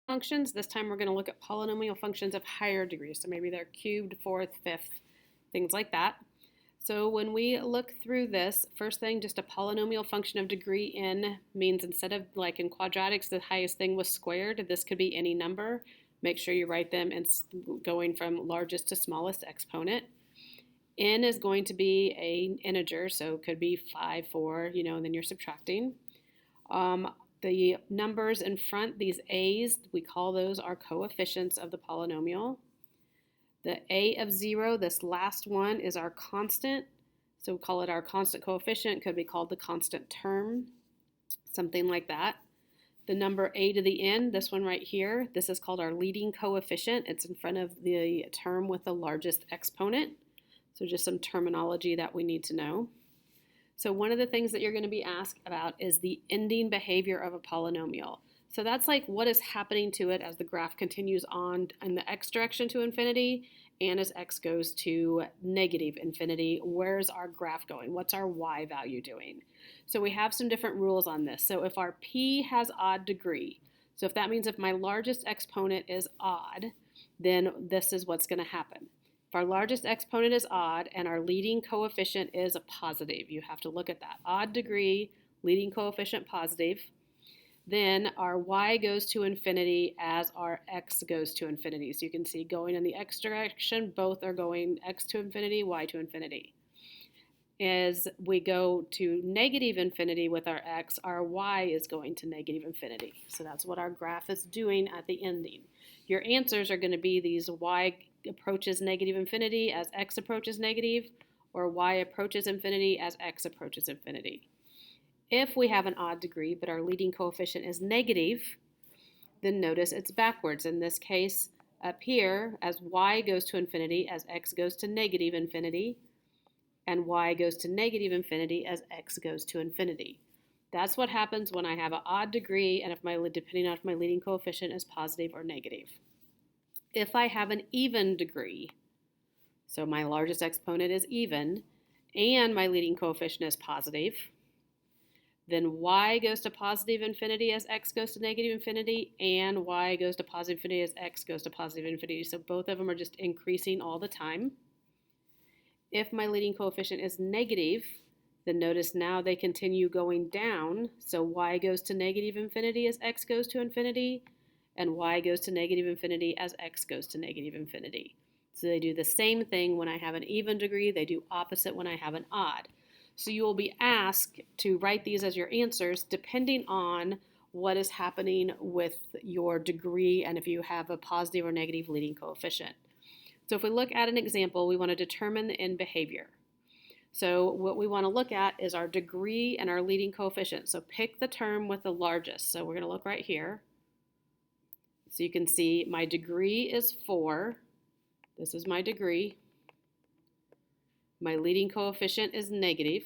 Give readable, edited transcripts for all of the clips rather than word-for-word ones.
functions. This time we're going to look at polynomial functions of higher degrees. So maybe they're cubed, fourth, fifth, things like that. So when we look through this, first thing, just a polynomial function of degree n means instead of like in quadratics, the highest thing was squared. This could be any number. Make sure you write them in going from largest to smallest exponent. N is going to be an integer, so it could be 5, 4, and then you're subtracting. The numbers in front, these a's, we call those our coefficients of the polynomial. The a of 0, this last one, is our constant. So we call it our constant coefficient. Could be called the constant term, something like that. The number a to the n, this one right here, this is called our leading coefficient. It's in front of the term with the largest exponent. So just some terminology that we need to know. So one of the things that you're going to be asked about is the ending behavior of a polynomial. So that's like what is happening to it as the graph continues on in the x direction to infinity and as x goes to negative infinity. Where's our graph going? What's our y value doing? So we have some different rules on this. So if our p has odd degree, so if that means if my largest exponent is odd, then this is what's going to happen. If our largest exponent is odd and our leading coefficient is a positive, you have to look at that. Odd degree, leading coefficient positive. Then our y goes to infinity as our x goes to infinity. So you can see going in the x direction, both are going x to infinity, y to infinity. As we go to negative infinity with our x, our y is going to negative infinity. So that's what our graph is doing at the ending. Your answers are going to be these y approaches negative infinity as x approaches negative, or y approaches infinity as x approaches infinity. If we have an odd degree, but our leading coefficient is negative, then notice it's backwards. In this case, up here, as y goes to infinity, as x goes to negative infinity, and y goes to negative infinity as x goes to infinity. That's what happens when I have an odd degree and depending on if my leading coefficient is positive or negative. If I have an even degree, so my largest exponent is even, and my leading coefficient is positive, then y goes to positive infinity as x goes to negative infinity, and y goes to positive infinity as x goes to positive infinity. So both of them are just increasing all the time. If my leading coefficient is negative, then notice now they continue going down. So y goes to negative infinity as x goes to infinity, and y goes to negative infinity as x goes to negative infinity. So they do the same thing when I have an even degree. They do opposite when I have an odd. So you will be asked to write these as your answers depending on what is happening with your degree and if you have a positive or negative leading coefficient. So if we look at an example, we want to determine the end behavior. So what we want to look at is our degree and our leading coefficient. So pick the term with the largest. So we're going to look right here. So you can see my degree is 4. This is my degree. My leading coefficient is negative.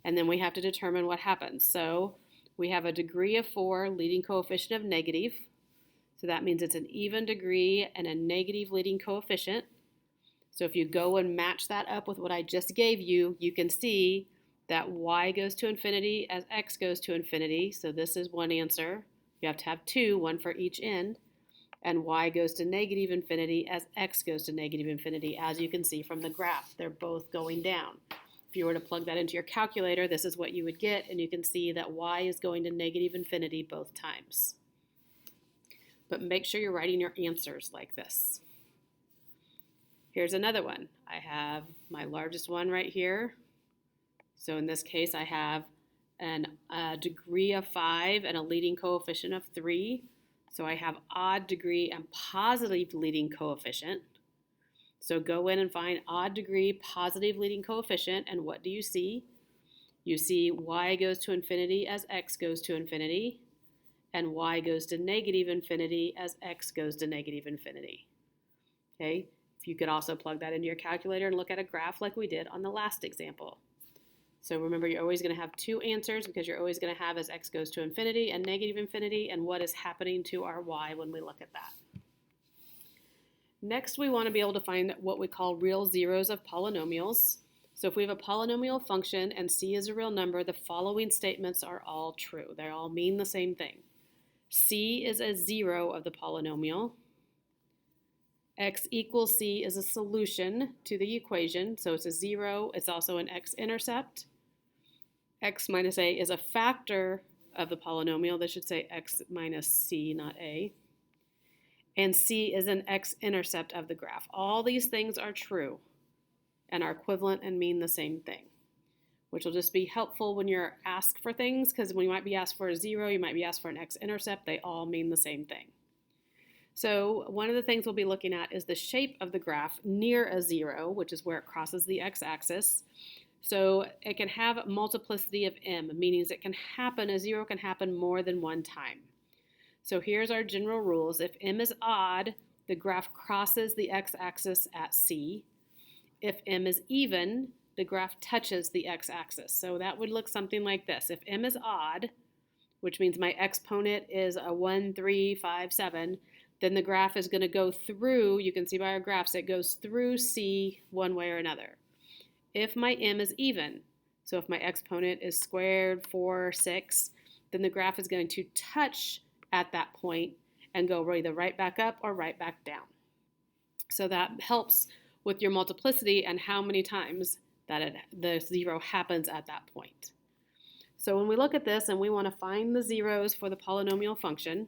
And then we have to determine what happens. So we have a degree of 4, leading coefficient of negative. So that means it's an even degree and a negative leading coefficient. So if you go and match that up with what I just gave you, you can see that y goes to infinity as x goes to infinity. So this is one answer. You have to have two, one for each end. And y goes to negative infinity as x goes to negative infinity. As you can see from the graph, they're both going down. If you were to plug that into your calculator, this is what you would get, and you can see that y is going to negative infinity both times. But make sure you're writing your answers like this. Here's another one. I have my largest one right here. So in this case, I have a degree of 5 and a leading coefficient of 3. So I have odd degree and positive leading coefficient. So go in and find odd degree, positive leading coefficient, and what do you see? You see y goes to infinity as x goes to infinity, and y goes to negative infinity as x goes to negative infinity. Okay? You could also plug that into your calculator and look at a graph like we did on the last example. So remember, you're always going to have two answers because you're always going to have as x goes to infinity and negative infinity and what is happening to our y when we look at that. Next, we want to be able to find what we call real zeros of polynomials. So if we have a polynomial function and c is a real number, the following statements are all true. They all mean the same thing. C is a 0 of the polynomial. X equals C is a solution to the equation, so it's a 0. It's also an x-intercept. X minus A is a factor of the polynomial. This should say X minus C, not A. And C is an x-intercept of the graph. All these things are true and are equivalent and mean the same thing, which will just be helpful when you're asked for things, because when you might be asked for a 0, you might be asked for an x-intercept. They all mean the same thing. So one of the things we'll be looking at is the shape of the graph near a 0, which is where it crosses the x-axis. So it can have multiplicity of m, meaning a 0 can happen more than one time. So here's our general rules. If m is odd, the graph crosses the x-axis at C. If m is even, the graph touches the x-axis. So that would look something like this. If m is odd, which means my exponent is a 1, 3, 5, 7, then the graph is going to go through, you can see by our graphs, it goes through C one way or another. If my m is even, so if my exponent is squared, 4, 6, then the graph is going to touch at that point and go either right back up or right back down. So that helps with your multiplicity and how many times that the 0 happens at that point. So when we look at this and we want to find the zeros for the polynomial function,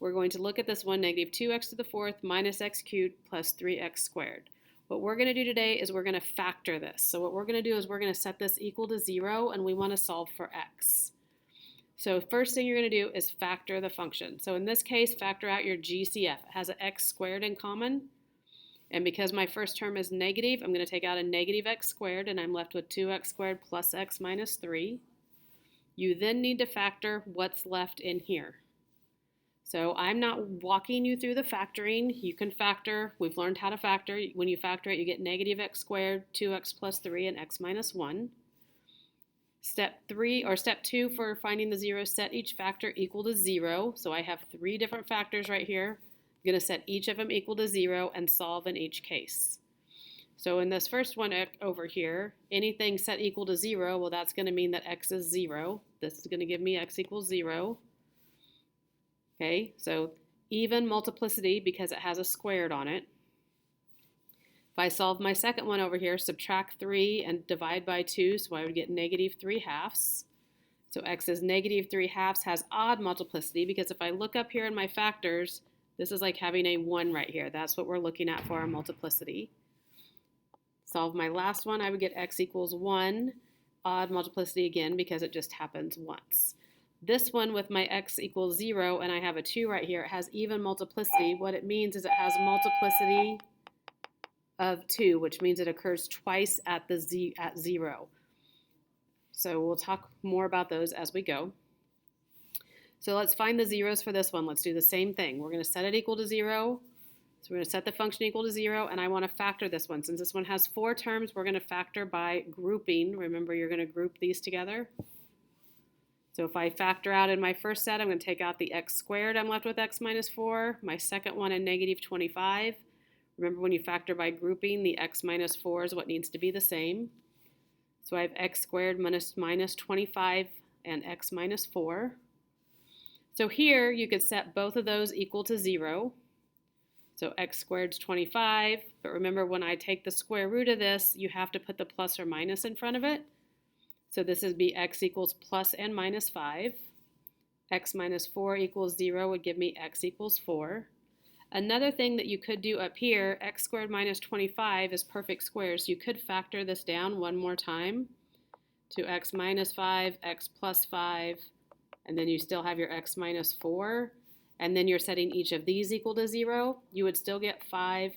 we're going to look at this one, negative 2x to the fourth minus x cubed plus 3x squared. What we're going to do today is we're going to factor this. So what we're going to do is we're going to set this equal to 0, and we want to solve for x. So first thing you're going to do is factor the function. So in this case, factor out your GCF. It has an x squared in common. And because my first term is negative, I'm going to take out a negative x squared, and I'm left with 2x squared plus x minus 3. You then need to factor what's left in here. So I'm not walking you through the factoring. You can factor. We've learned how to factor. When you factor it, you get negative x squared, 2x plus 3, and x minus 1. Step 2 for finding the zeros, set each factor equal to 0. So I have 3 different factors right here. I'm going to set each of them equal to 0 and solve in each case. So in this first one over here, anything set equal to 0, well, that's going to mean that x is 0. This is going to give me x equals 0. Okay, so even multiplicity because it has a squared on it. If I solve my second one over here, subtract 3 and divide by 2, so I would get negative 3/2. So x is negative 3/2 has odd multiplicity because if I look up here in my factors, this is like having a 1 right here. That's what we're looking at for our multiplicity. Solve my last one, I would get x equals 1, odd multiplicity again because it just happens once. This one with my x equals 0 and I have a 2 right here, it has even multiplicity. What it means is it has multiplicity of 2, which means it occurs twice at 0. So we'll talk more about those as we go. So let's find the zeros for this one. Let's do the same thing. We're going to set it equal to 0. So we're going to set the function equal to 0, and I want to factor this one. Since this one has 4 terms, we're going to factor by grouping. Remember, you're going to group these together. So if I factor out in my first set, I'm going to take out the x squared. I'm left with x minus 4. My second one, a negative 25. Remember, when you factor by grouping, the x minus 4 is what needs to be the same. So I have x squared minus 25 and x minus 4. So here, you could set both of those equal to 0. So x squared is 25. But remember, when I take the square root of this, you have to put the plus or minus in front of it. So this would be x equals plus and minus 5. X minus 4 equals 0 would give me x equals 4. Another thing that you could do up here, x squared minus 25 is perfect squares. You could factor this down one more time to x minus 5, x plus 5, and then you still have your x minus 4. And then you're setting each of these equal to 0. You would still get 5,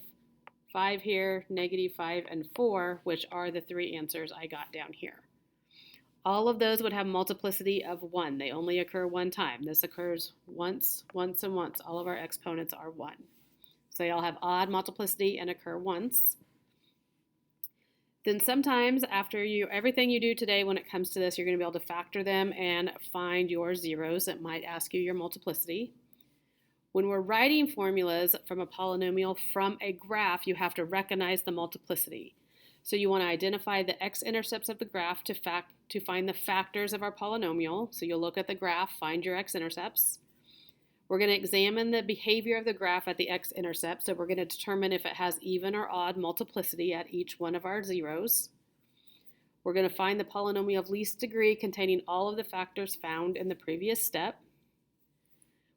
5 here, negative 5, and 4, which are the 3 answers I got down here. All of those would have multiplicity of 1. They only occur one time. This occurs once, once, and once. All of our exponents are 1. So they all have odd multiplicity and occur once. Then sometimes after everything you do today when it comes to this, you're going to be able to factor them and find your zeros. It might ask you your multiplicity. When we're writing formulas from a polynomial from a graph, you have to recognize the multiplicity. So you want to identify the x-intercepts of the graph to find the factors of our polynomial. So you'll look at the graph, find your x-intercepts. We're going to examine the behavior of the graph at the x-intercept. So we're going to determine if it has even or odd multiplicity at each one of our zeros. We're going to find the polynomial of least degree containing all of the factors found in the previous step.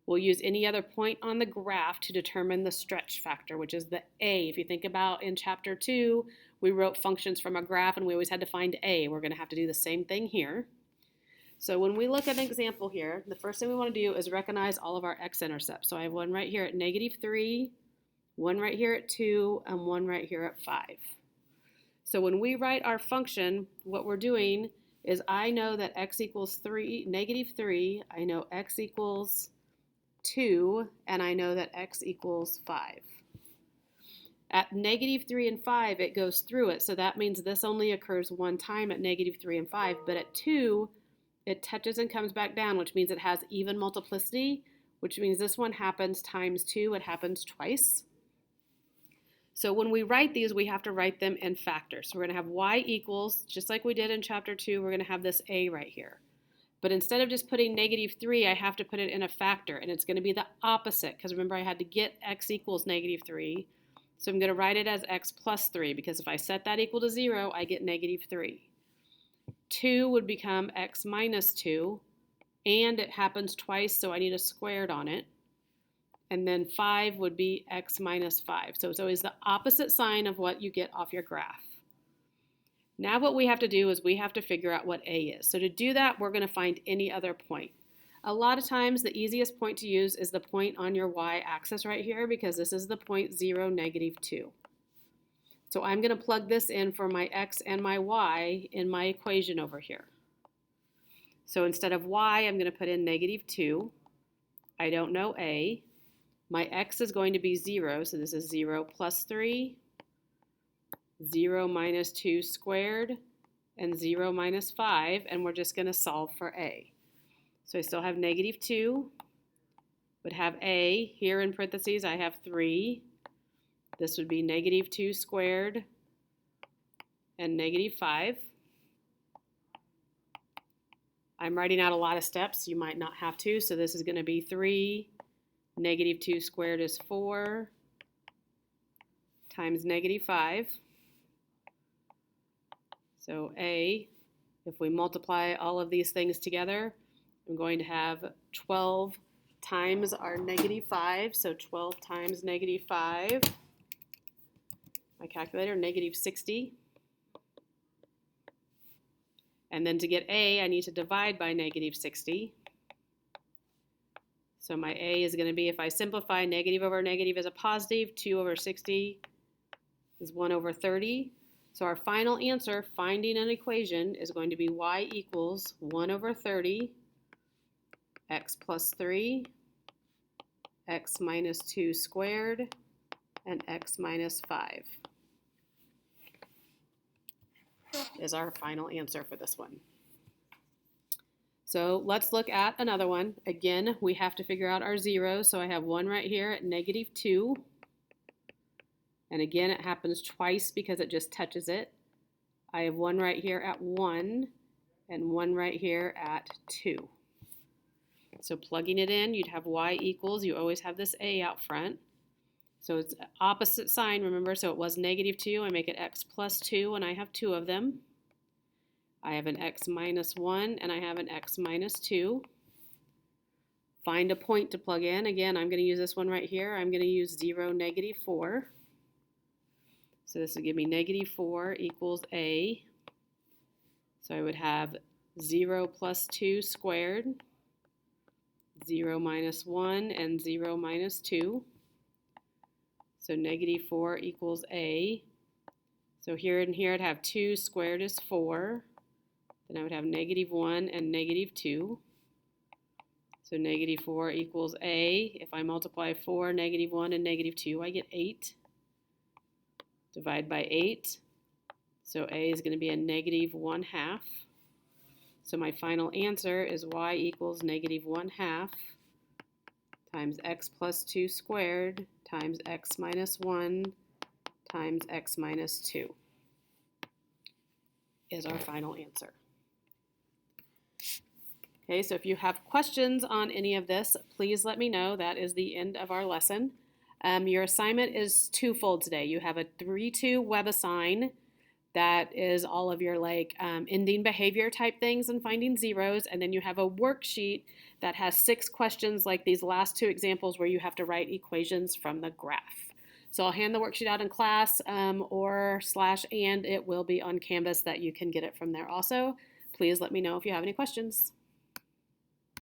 We'll use any other point on the graph to determine the stretch factor, which is the a. If you think about in chapter 2, we wrote functions from a graph and we always had to find a. We're going to have to do the same thing here. So when we look at an example here, the first thing we want to do is recognize all of our x-intercepts. So I have one right here at -3, one right here at 2, and one right here at 5. So when we write our function, what we're doing is I know that x equals -3, I know x equals 2, and I know that x equals 5. At -3 and 5, it goes through it, so that means this only occurs one time at -3 and 5, but at 2, it touches and comes back down, which means it has even multiplicity, which means this one happens times 2, it happens twice. So when we write these, we have to write them in factors. So we're going to have y equals, just like we did in chapter 2, we're going to have this a right here. But instead of just putting -3, I have to put it in a factor, and it's going to be the opposite, because remember I had to get x equals -3. So I'm going to write it as x plus 3, because if I set that equal to 0, I get -3. 2 would become x minus 2, and it happens twice, so I need a squared on it. And then 5 would be x minus 5. So it's always the opposite sign of what you get off your graph. Now what we have to do is we have to figure out what a is. So to do that, we're going to find any other point. A lot of times the easiest point to use is the point on your y-axis right here, because this is the point 0, -2. So I'm going to plug this in for my x and my y in my equation over here. So instead of y, I'm going to put in -2. I don't know a. My x is going to be 0, so this is 0 plus 3, 0 minus 2 squared, and 0 minus 5, and we're just going to solve for a. So I still have -2, would have a. Here in parentheses I have 3. This would be -2 squared and -5. I'm writing out a lot of steps. You might not have to. So this is going to be 3. -2 squared is 4 times -5. So a, if we multiply all of these things together, I'm going to have 12 times our -5. So 12 times -5. My calculator, -60. And then to get a, I need to divide by -60. So my a is going to be, if I simplify, negative over negative is a positive, 2 over 60 is 1 over 30. So our final answer, finding an equation, is going to be y equals 1 over 30, x plus 3, x minus 2 squared, and x minus 5 is our final answer for this one. So let's look at another one. Again, we have to figure out our zeros. So I have one right here at -2. And again, it happens twice because it just touches it. I have one right here at 1 and one right here at 2. So plugging it in, you'd have y equals, you always have this a out front. So it's opposite sign, remember, so it was -2. I make it x plus 2, and I have 2 of them. I have an x minus 1, and I have an x minus 2. Find a point to plug in. Again, I'm going to use this one right here. I'm going to use 0, -4. So this will give me -4 equals a. So I would have 0 plus 2 squared, 0 minus 1, and 0 minus 2. So -4 equals a. So here and here I'd have 2 squared is 4. Then I would have -1 and -2. So -4 equals a. If I multiply 4, -1, and -2, I get 8. Divide by 8. So a is going to be a -1/2. So my final answer is y equals -1/2 times x plus 2 squared times x minus 1 times x minus 2 is our final answer. Okay, so if you have questions on any of this, please let me know. That is the end of our lesson. Your assignment is twofold today. You have a 3-2 web assign that is all of your ending behavior type things and finding zeros, and then you have a worksheet that has 6 questions like these last 2 examples where you have to write equations from the graph. So I'll hand the worksheet out in class or/and it will be on Canvas that you can get it from there also. Please let me know if you have any questions.